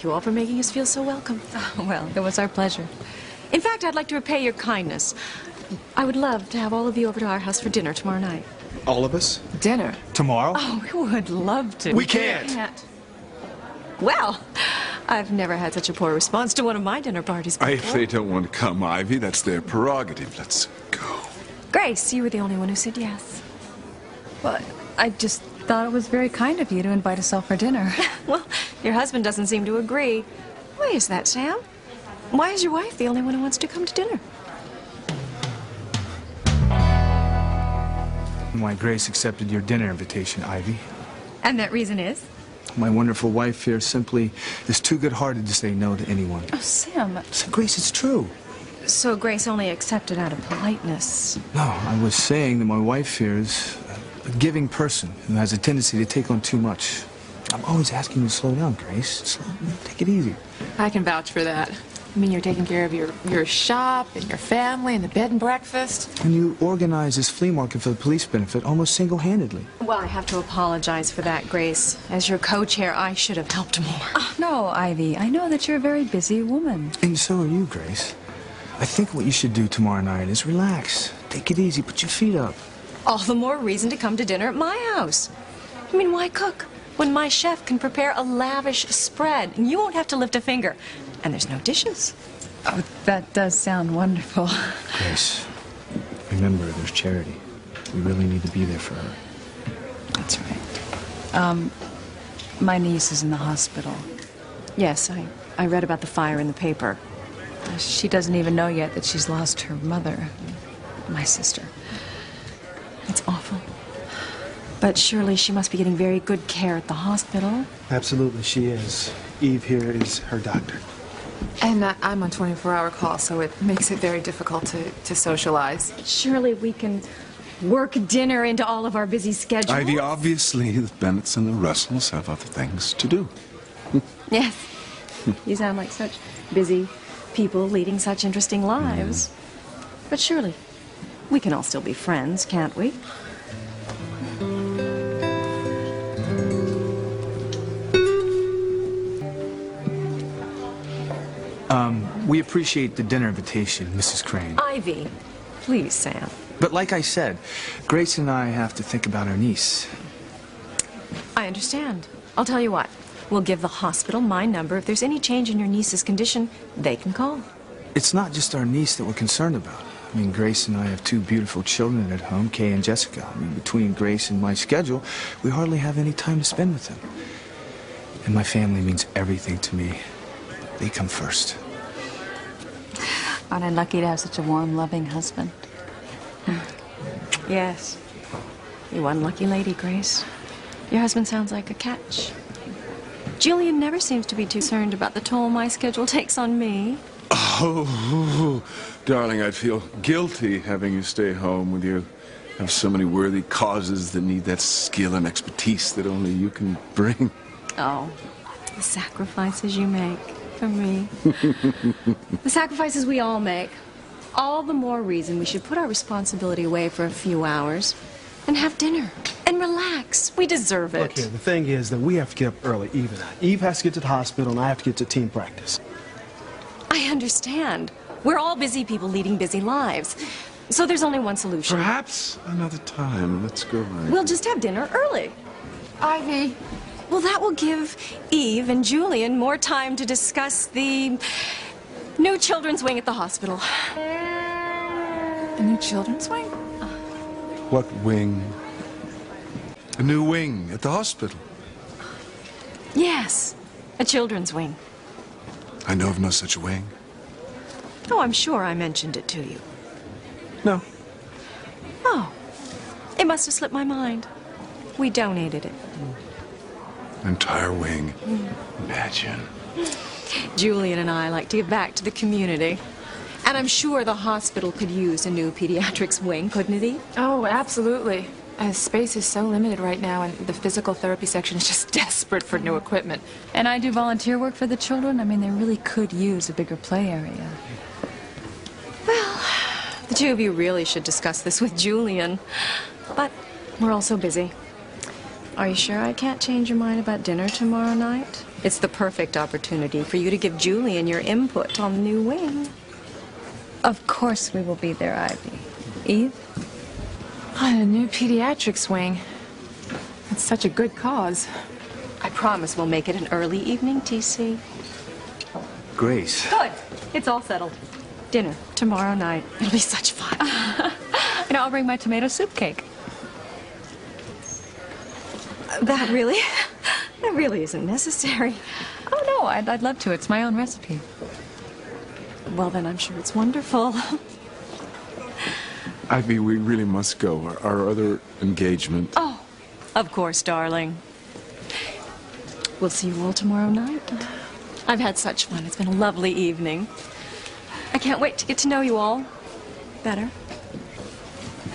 You all for making us feel so welcome. Oh, well, it was our pleasure. In fact, I'd like to repay your kindness. I would love to have all of you over to our house for dinner tomorrow night. All of us? Dinner? Tomorrow? Oh, we would love to. We can't. Well, I've never had such a poor response to one of my dinner parties before. If they don't want to come, Ivy, that's their prerogative. Let's go. Grace, you were the only one who said yes. Well, I just thought it was very kind of you to invite us all for dinner. Well, your husband doesn't seem to agree. Why is that, Sam? Why is your wife the only one who wants to come to dinner? Why Grace accepted your dinner invitation, Ivy. And that reason is? My wonderful wife here simply is too good-hearted to say no to anyone. Oh, Sam. So, Grace, it's true. So Grace only accepted out of politeness. No, I was saying that my wife here is a giving person who has a tendency to take on too much. I'm always asking you to slow down, Grace. Take it easy. I can vouch for that. I mean, you're taking care of your shop and your family and the bed and breakfast. And you organize this flea market for the police benefit almost single-handedly. Well, I have to apologize for that, Grace. As your co-chair, I should have helped more. Oh, no, Ivy. I know that you're a very busy woman. And so are you, Grace. I think what you should do tomorrow night is relax. Take it easy. Put your feet up. All the more reason to come to dinner at my house. I mean, why cook when my chef can prepare a lavish spread and you won't have to lift a finger? And there's no dishes. Oh, that does sound wonderful. Grace, remember, there's Charity. We really need to be there for her. That's right. My niece is in the hospital. Yes, I read about the fire in the paper. She doesn't even know yet that she's lost her mother, my sister. It's awful. But surely she must be getting very good care at the hospital. Absolutely, she is. Eve here is her doctor. And I'm on 24-hour call, so it makes it very difficult to socialize. Surely we can work dinner into all of our busy schedules. Ivy, obviously, the Bennetts and the Russells have other things to do. Yes. You sound like such busy people leading such interesting lives. But surely we can all still be friends, can't we? We appreciate the dinner invitation, Mrs. Crane. Ivy, please, Sam. But like I said, Grace and I have to think about our niece. I understand. I'll tell you what. We'll give the hospital my number. If there's any change in your niece's condition, they can call. It's not just our niece that we're concerned about. I mean, Grace and I have two beautiful children at home, Kay and Jessica. I mean, between Grace and my schedule, we hardly have any time to spend with them. And my family means everything to me. They come first. Aren't I lucky to have such a warm, loving husband? Yes. You one lucky lady, Grace. Your husband sounds like a catch. Julian never seems to be too concerned about the toll my schedule takes on me. Oh, darling, I'd feel guilty having you stay home with you. Have so many worthy causes that need that skill and expertise that only you can bring. Oh, the sacrifices you make for me. The sacrifices we all make. All the more reason we should put our responsibility away for a few hours and have dinner and relax. We deserve it. Look here, the thing is that we have to get up early, Eve and I. Eve has to get to the hospital, and I have to get to team practice. I understand. We're all busy people leading busy lives. So there's only one solution. Perhaps another time. Let's go. Ivy. We'll just have dinner early. Ivy. Well, that will give Eve and Julian more time to discuss the new children's wing at the hospital. A new children's wing? What wing? A new wing at the hospital. Yes, a children's wing. I know of no such wing. Oh, I'm sure I mentioned it to you. No. Oh, it must have slipped my mind. We donated it. Entire wing. Imagine. Julian and I like to give back to the community. And I'm sure the hospital could use a new pediatrics wing, couldn't it? Oh, absolutely. Space is so limited right now, and the physical therapy section is just desperate for new equipment. And I do volunteer work for the children. I mean, they really could use a bigger play area. Well, the two of you really should discuss this with Julian. But we're all so busy. Are you sure I can't change your mind about dinner tomorrow night? It's the perfect opportunity for you to give Julian your input on the new wing. Of course we will be there, Ivy. Eve? Oh, a new pediatrics wing. It's such a good cause. I promise we'll make it an early evening, TC. Grace. Good. It's all settled. Dinner tomorrow night. It'll be such fun. And I'll bring my tomato soup cake. That really isn't necessary. Oh, no, I'd love to. It's my own recipe. Well, then I'm sure it's wonderful. Ivy, we really must go. Our other engagement. Oh, of course, darling. We'll see you all tomorrow night. I've had such fun. It's been a lovely evening. I can't wait to get to know you all better.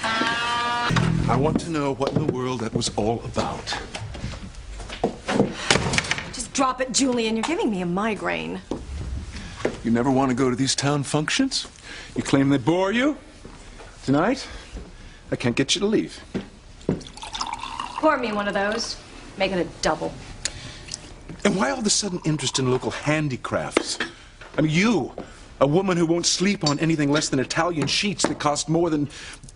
I want to know what in the world that was all about. Just drop it, Julian. You're giving me a migraine. You never want to go to these town functions? You claim they bore you? Tonight, I can't get you to leave. Pour me one of those. Make it a double. And why all the sudden interest in local handicrafts? I mean, you, a woman who won't sleep on anything less than Italian sheets that cost more than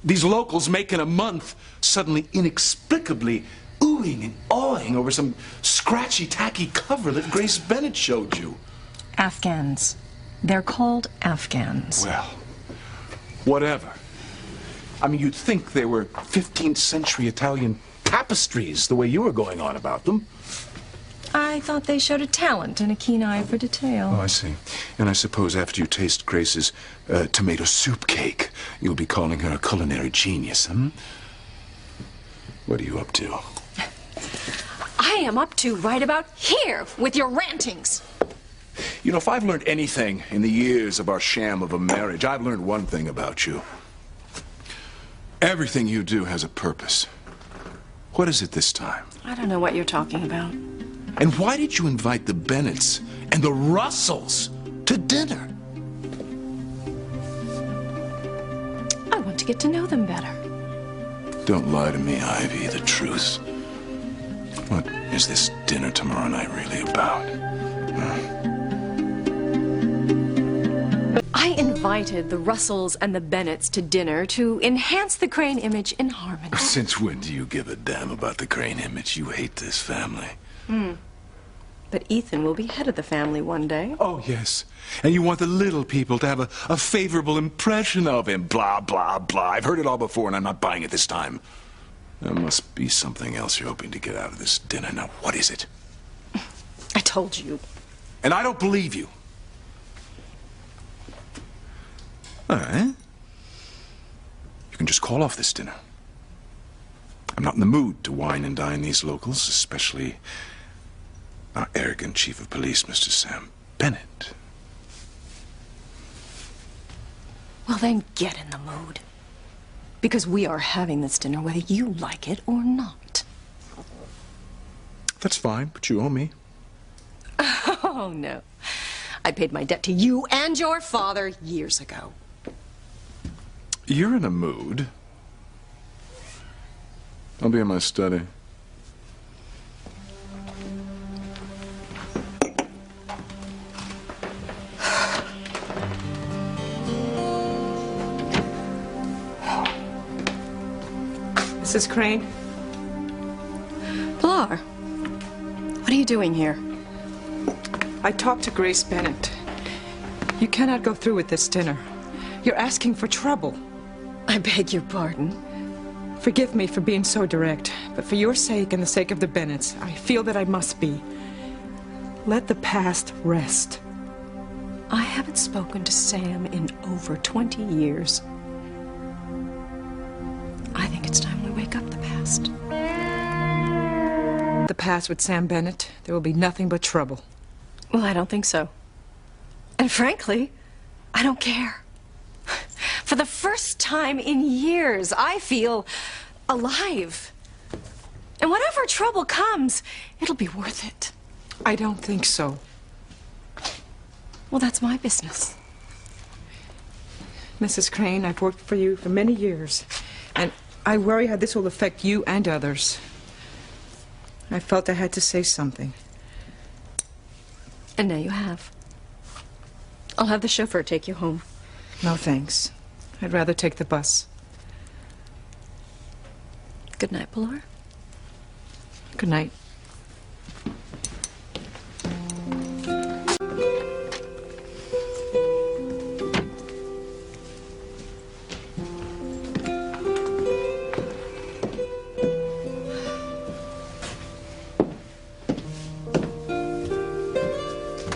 these locals make in a month, suddenly inexplicably oohing and awing over some scratchy, tacky cover that Grace Bennett showed you. Afghans. They're called Afghans. Well, whatever. I mean, you'd think they were 15th century Italian tapestries, the way you were going on about them. I thought they showed a talent and a keen eye for detail. Oh, I see. And I suppose after you taste Grace's tomato soup cake, you'll be calling her a culinary genius, hmm? What are you up to? I am up to right about here with your rantings. You know, if I've learned anything in the years of our sham of a marriage, I've learned one thing about you. Everything you do has a purpose. What is it this time? I don't know what you're talking about. And why did you invite the Bennetts and the Russells to dinner? I want to get to know them better. Don't lie to me, Ivy, the truth. What is this dinner tomorrow night really about? I invited the Russells and the Bennetts to dinner to enhance the Crane image in Harmony. Since when do you give a damn about the Crane image? You hate this family. But Ethan will be head of the family one day. Oh, yes. And you want the little people to have a favorable impression of him. Blah, blah, blah. I've heard it all before, and I'm not buying it this time. There must be something else you're hoping to get out of this dinner. Now, what is it? I told you. And I don't believe you. All right. You can just call off this dinner. I'm not in the mood to wine and dine these locals, especially our arrogant chief of police, Mr. Sam Bennett. Well, then get in the mood. Because we are having this dinner whether you like it or not. That's fine, but you owe me. Oh, no. I paid my debt to you and your father years ago. You're in a mood. I'll be in my study. Mrs. Crane? Pilar, what are you doing here? I talked to Grace Bennett. You cannot go through with this dinner. You're asking for trouble. I beg your pardon. Forgive me for being so direct, but for your sake and the sake of the Bennetts, I feel that I must be. Let the past rest. I haven't spoken to Sam in over 20 years. I think it's time we wake up the past. The past with Sam Bennett, there will be nothing but trouble. Well, I don't think so. And frankly, I don't care. For the first time in years, I feel alive. And whatever trouble comes, it'll be worth it. I don't think so. Well, that's my business. Mrs. Crane, I've worked for you for many years, and I worry how this will affect you and others. I felt I had to say something. And now you have. I'll have the chauffeur take you home. No, thanks. I'd rather take the bus. Good night, Pilar. Good night.